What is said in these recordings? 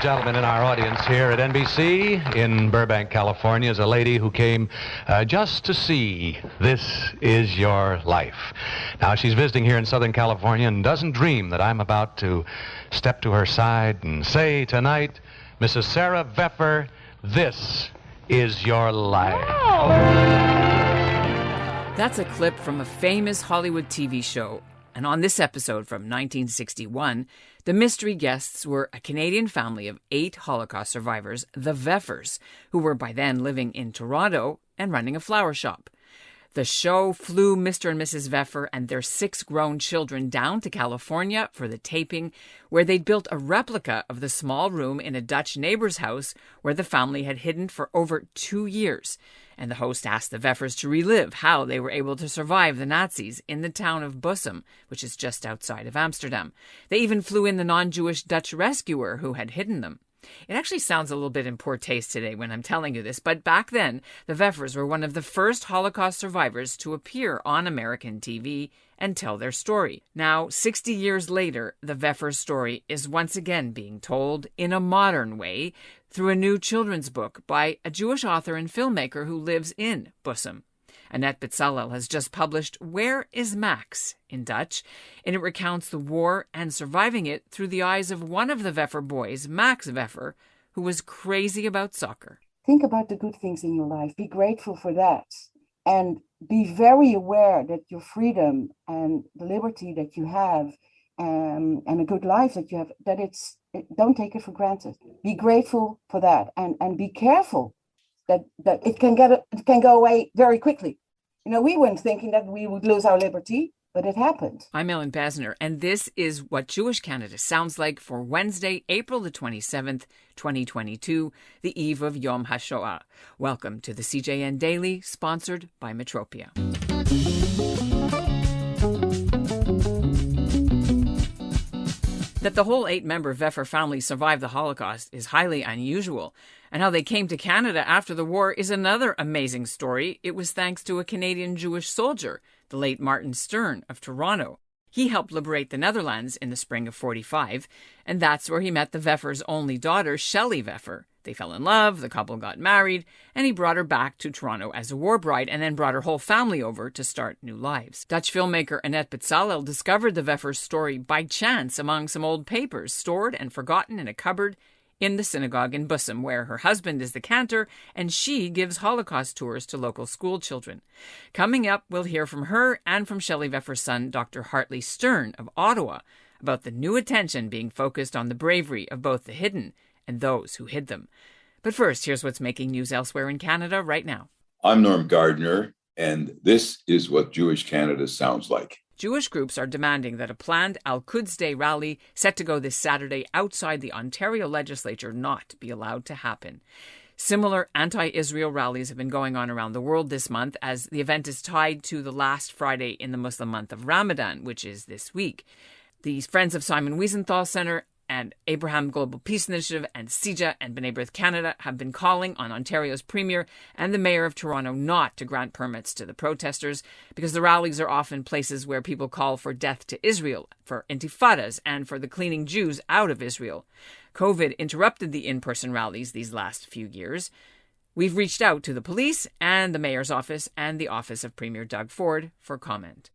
and gentlemen, in our audience here at NBC in Burbank, California, is a lady who came just to see This Is Your Life. Now, she's visiting here in Southern California and doesn't dream that I'm about to step to her side and say tonight, Mrs. Sarah Veffer, this is your life. Oh. That's a clip from a famous Hollywood TV show. And on this episode from 1961, the mystery guests were a Canadian family of 8 Holocaust survivors, the Veffers, who were by then living in Toronto and running a flower shop. The show flew Mr. and Mrs. Veffer and their 6 grown children down to California for the taping, where they'd built a replica of the small room in a Dutch neighbor's house where the family had hidden for over 2 years. And the host asked the Veffers to relive how they were able to survive the Nazis in the town of Bussum, which is just outside of Amsterdam. They even flew in the non-Jewish Dutch rescuer who had hidden them. It actually sounds a little bit in poor taste today when I'm telling you this, but back then, the Veffers were one of the first Holocaust survivors to appear on American TV and tell their story. Now, 60 years later, the Veffers story is once again being told in a modern way through a new children's book by a Jewish author and filmmaker who lives in Bussum. Annet Betsalel has just published Where is Max in Dutch, and it recounts the war and surviving it through the eyes of one of the Veffer boys, Max Veffer, who was crazy about soccer. Think about the good things in your life. Be grateful for that. And be very aware that your freedom and the liberty that you have and a good life that you have, don't take it for granted. Be grateful for that and be careful that it can go away very quickly. You know, we weren't thinking that we would lose our liberty, but it happened. I'm Ellen Basner, and this is what Jewish Canada sounds like for Wednesday, April the 27th, 2022, the eve of Yom HaShoah. Welcome to the CJN Daily, sponsored by Metropia. That the whole 8-member Veffer family survived the Holocaust is highly unusual, and how they came to Canada after the war is another amazing story. It was thanks to a Canadian Jewish soldier, the late Hartley Stern of Toronto. He helped liberate the Netherlands in the spring of '45, and that's where he met the Veffers' only daughter, Shelley Veffer. They fell in love, the couple got married, and he brought her back to Toronto as a war bride and then brought her whole family over to start new lives. Dutch filmmaker Annet Betsalel discovered the Veffers' story by chance among some old papers stored and forgotten in a cupboard in the synagogue in Bussum, where her husband is the cantor and she gives Holocaust tours to local school children. Coming up, we'll hear from her and from Shelley Veffer's son, Dr. Hartley Stern of Ottawa, about the new attention being focused on the bravery of both the hidden and those who hid them. But first, here's what's making news elsewhere in Canada right now. I'm Norm Gardner, and this is what Jewish Canada sounds like. Jewish groups are demanding that a planned Al-Quds Day rally set to go this Saturday outside the Ontario legislature not be allowed to happen. Similar anti-Israel rallies have been going on around the world this month, as the event is tied to the last Friday in the Muslim month of Ramadan, which is this week. The Friends of Simon Wiesenthal Centre and Abraham Global Peace Initiative and CIJA and B'nai B'rith Canada have been calling on Ontario's Premier and the Mayor of Toronto not to grant permits to the protesters, because the rallies are often places where people call for death to Israel, for intifadas, and for the cleaning Jews out of Israel. COVID interrupted the in-person rallies these last few years. We've reached out to the police and the Mayor's office and the office of Premier Doug Ford for comment.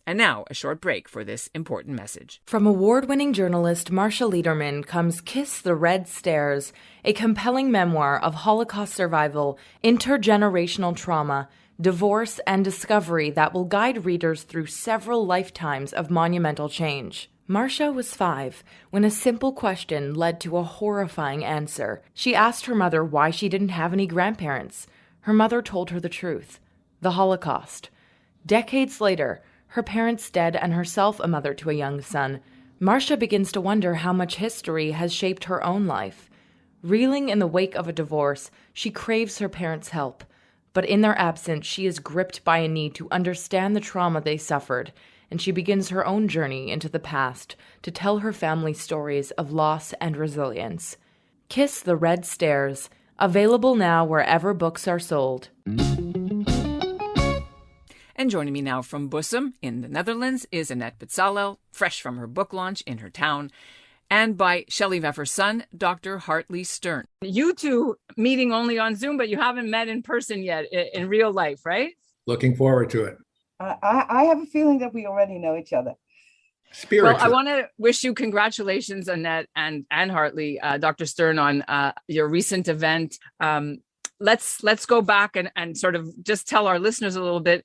And now, a short break for this important message. From award-winning journalist Marcia Lederman comes Kiss the Red Stairs, a compelling memoir of Holocaust survival, intergenerational trauma, divorce, and discovery that will guide readers through several lifetimes of monumental change. Marcia was 5 when a simple question led to a horrifying answer. She asked her mother why she didn't have any grandparents. Her mother told her the truth: the Holocaust. Decades later, her parents dead and herself a mother to a young son, Marcia begins to wonder how much history has shaped her own life. Reeling in the wake of a divorce, she craves her parents' help. But in their absence, she is gripped by a need to understand the trauma they suffered, and she begins her own journey into the past to tell her family stories of loss and resilience. Kiss the Red Stairs, available now wherever books are sold. And joining me now from Bussum in the Netherlands is Annet Betsalel, fresh from her book launch in her town. and by Shelley Veffer's son, Dr. Hartley Stern. You two meeting only on Zoom, but you haven't met in person yet in real life, right? Looking forward to it. I have a feeling that we already know each other. Spiritual. Well, I want to wish you congratulations, Annette and Hartley, Dr. Stern, on your recent event. Let's go back and sort of just tell our listeners a little bit.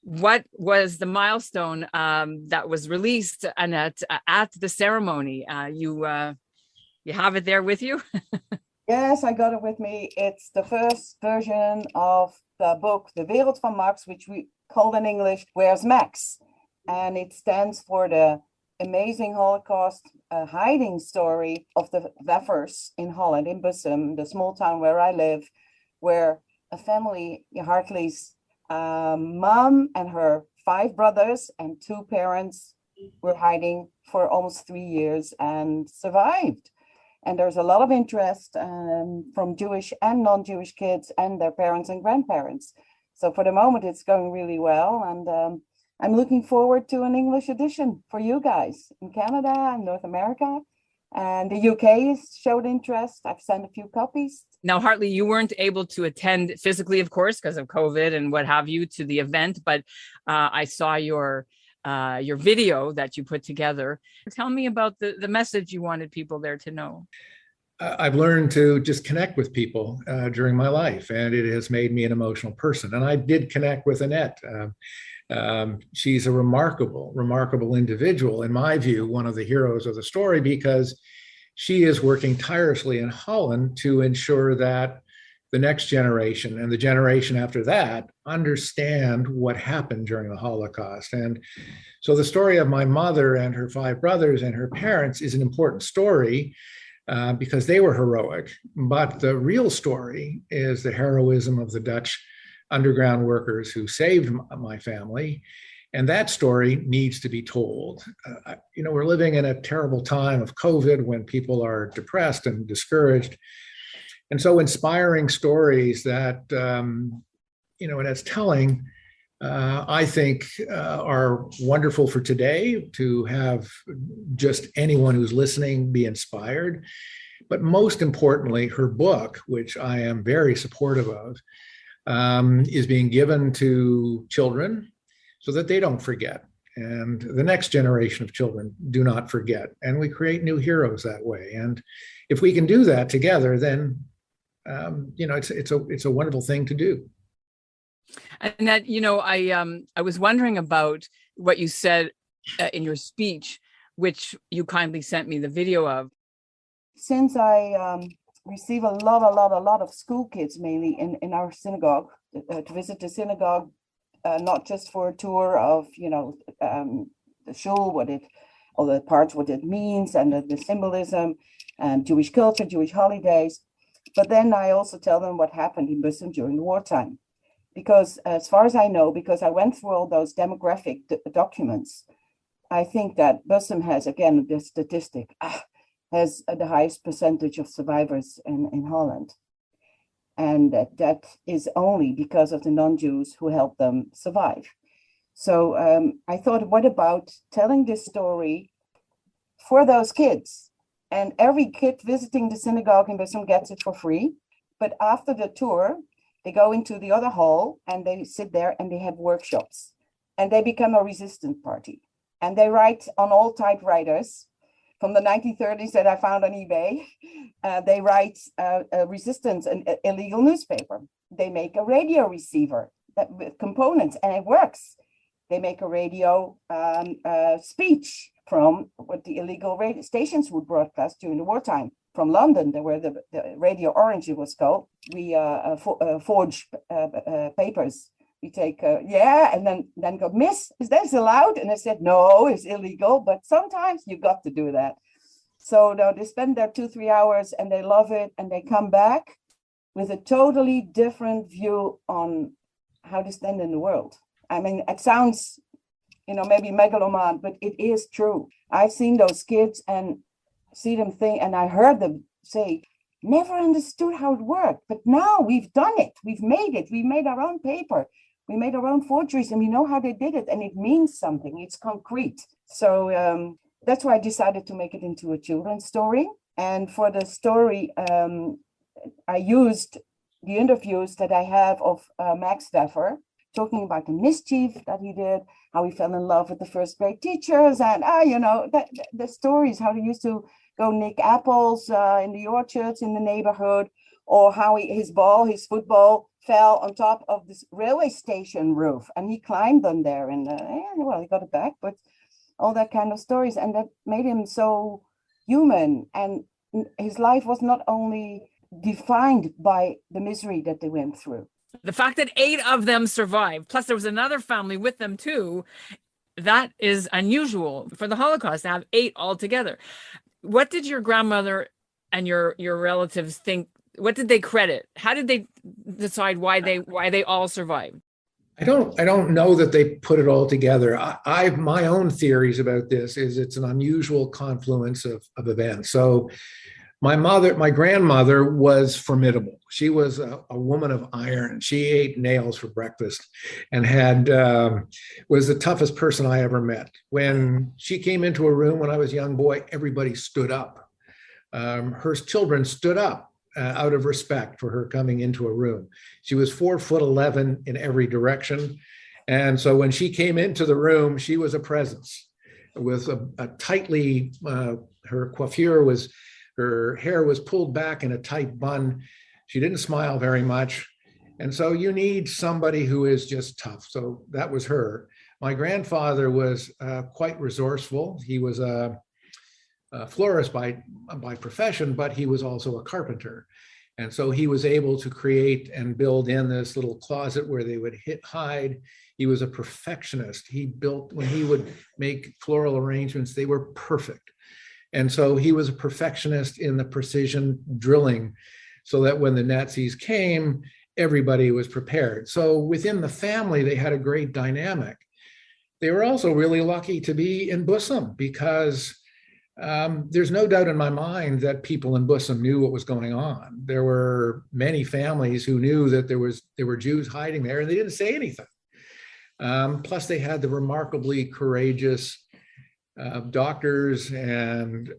What was the milestone that was released, Annette, at the ceremony? You have it there with you? Yes, I got it with me. It's the first version of the book, De Wereld van Max, which we called in English, Where's Max? And it stands for the amazing Holocaust hiding story of the Veffers in Holland, in Bussum, the small town where I live, where a family, Hartley's mom and her 5 brothers and 2 parents were hiding for almost 3 years and survived. And there's a lot of interest from Jewish and non-Jewish kids and their parents and grandparents. So for the moment, it's going really well. And I'm looking forward to an English edition for you guys in Canada and North America. And the UK has showed interest. I've sent a few copies. Now, Hartley, you weren't able to attend physically, of course, because of COVID and what have you, to the event, but I saw your video that you put together. Tell me about the message you wanted people there to know. I've learned to just connect with people during my life, and it has made me an emotional person. And I did connect with Annette. She's a remarkable individual, in my view, one of the heroes of the story, because she is working tirelessly in Holland to ensure that the next generation and the generation after that understand what happened during the Holocaust. And so the story of my mother and her 5 brothers and her parents is an important story because they were heroic. But the real story is the heroism of the Dutch underground workers who saved my family. And that story needs to be told. We're living in a terrible time of COVID when people are depressed and discouraged. And so inspiring stories that, and it's telling, I think are wonderful for today, to have just anyone who's listening be inspired. But most importantly, her book, which I am very supportive of, is being given to children so that they don't forget. And the next generation of children do not forget. And we create new heroes that way. And if we can do that together, then it's a wonderful thing to do. And that, I was wondering about what you said in your speech, which you kindly sent me the video of. Since I receive a lot of school kids, mainly in our synagogue, to visit the synagogue, not just for a tour of, the shul, all the parts, what it means, and the symbolism, and Jewish culture, Jewish holidays. But then I also tell them what happened in Bussum during the wartime. Because as far as I know, because I went through all those demographic documents, I think that Bussum has, again, the statistic, has the highest percentage of survivors in Holland. And that is only because of the non-Jews who helped them survive. So I thought, what about telling this story for those kids? And every kid visiting the synagogue in Bussum gets it for free. But after the tour, they go into the other hall and they sit there and they have workshops. And they become a resistance party. And they write on all typewriters from the 1930s that I found on eBay. They write a resistance, an illegal newspaper. They make a radio receiver with components, and it works. They make a radio speech from what the illegal radio stations would broadcast during the wartime. From London, where the Radio Orange, it was called. We forge papers. We take, and then go, Miss, is that allowed? And I said, no, it's illegal, but sometimes you got to do that. So no, they spend their 2-3 hours and they love it, and they come back with a totally different view on how to stand in the world. I mean, it sounds, maybe megaloman, but it is true. I've seen those kids and see them think, and I heard them say, never understood how it worked, but now we've done it. We've made it. We made our own paper. We made our own forgeries, and we know how they did it, and it means something. It's concrete. So that's why I decided to make it into a children's story. And for the story, I used the interviews that I have of Max Veffer, talking about the mischief that he did, how he fell in love with the first grade teachers, and the stories, how he used to go nick apples in the orchards in the neighborhood, or how his football fell on top of this railway station roof, and he climbed on there, and he got it back, but all that kind of stories, and that made him so human. And his life was not only defined by the misery that they went through. The fact that 8 of them survived, plus there was another family with them too, that is unusual for the Holocaust to have 8 altogether. What did your grandmother and your relatives think? What did they credit? How did they decide why they all survived? I don't know that they put it all together. I've my own theories about this. Is it's an unusual confluence of events. So my grandmother was formidable. She was a woman of iron. She ate nails for breakfast and was the toughest person I ever met. When she came into a room when I was a young boy, everybody stood up. Her children stood up out of respect for her coming into a room. She was 4'11" in every direction. And so when she came into the room, she was a presence with a tightly, her hair was pulled back in a tight bun. She didn't smile very much. And so you need somebody who is just tough. So that was her. My grandfather was quite resourceful. He was a florist by profession, but he was also a carpenter. And so he was able to create and build in this little closet where they would hide. He was a perfectionist. When he would make floral arrangements, they were perfect. And so he was a perfectionist in the precision drilling so that when the Nazis came, everybody was prepared. So within the family, they had a great dynamic. They were also really lucky to be in Bussum because there's no doubt in my mind that people in Bussum knew what was going on. There were many families who knew that there were Jews hiding there, and they didn't say anything. Plus, they had the remarkably courageous doctors and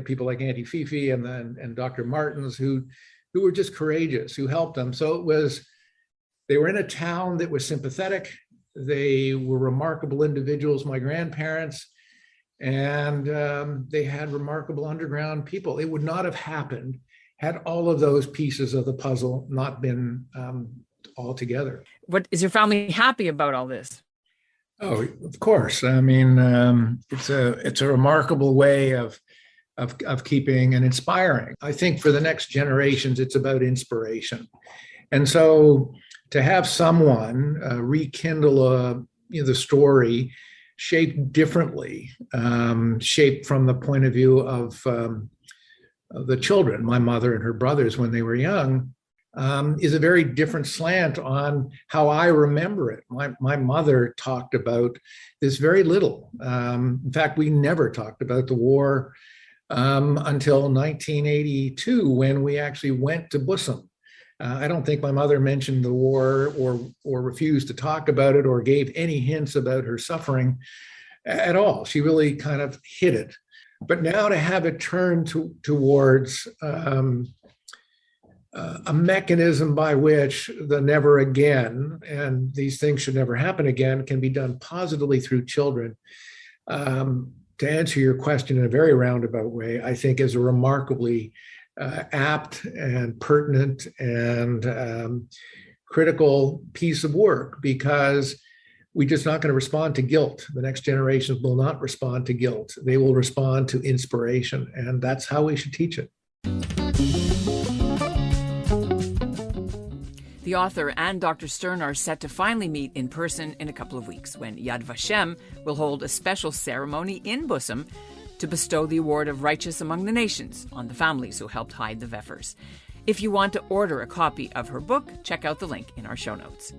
people like Auntie Fifi and Dr. Martins who were just courageous, who helped them. So they were in a town that was sympathetic. They were remarkable individuals, my grandparents, and they had remarkable underground people. It would not have happened had all of those pieces of the puzzle not been all together. What is your family happy about all this? Oh, of course. I mean, it's a remarkable way of keeping and inspiring. I think for the next generations, it's about inspiration. And so to have someone rekindle the story shaped differently, shaped from the point of view of the children, my mother and her brothers when they were young, is a very different slant on how I remember it. My mother talked about this very little. In fact, we never talked about the war until 1982 when we actually went to Bussum. I don't think my mother mentioned the war or refused to talk about it or gave any hints about her suffering at all. She really kind of hid it. But now to have it turn towards a mechanism by which the never again, and these things should never happen again, can be done positively through children. To answer your question in a very roundabout way, I think is a remarkably apt and pertinent and critical piece of work, because we're just not going to respond to guilt. The next generations will not respond to guilt. They will respond to inspiration, and that's how we should teach it. The author and Dr. Stern are set to finally meet in person in a couple of weeks when Yad Vashem will hold a special ceremony in Bussum to bestow the award of Righteous Among the Nations on the families who helped hide the Veffers. If you want to order a copy of her book, check out the link in our show notes.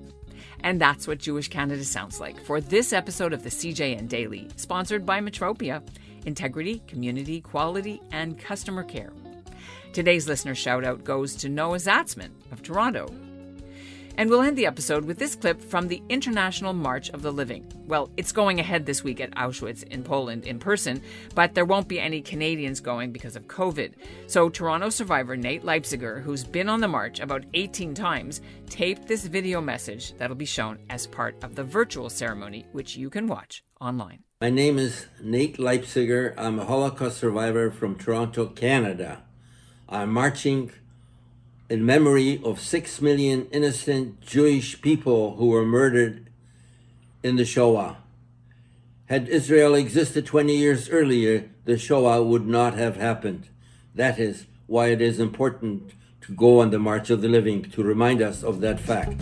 And that's what Jewish Canada sounds like for this episode of the CJN Daily, sponsored by Metropia, integrity, community, quality, and customer care. Today's listener shout-out goes to Noah Zatzman of Toronto. And we'll end the episode with this clip from the International March of the Living. Well, it's going ahead this week at Auschwitz in Poland in person, but there won't be any Canadians going because of COVID. So Toronto survivor Nate Leipziger, who's been on the march about 18 times, taped this video message that'll be shown as part of the virtual ceremony, which you can watch online. My name is Nate Leipziger. I'm a Holocaust survivor from Toronto, Canada. I'm marching in memory of 6 million innocent Jewish people who were murdered in the Shoah. Had Israel existed 20 years earlier, the Shoah would not have happened. That is why it is important to go on the March of the Living, to remind us of that fact.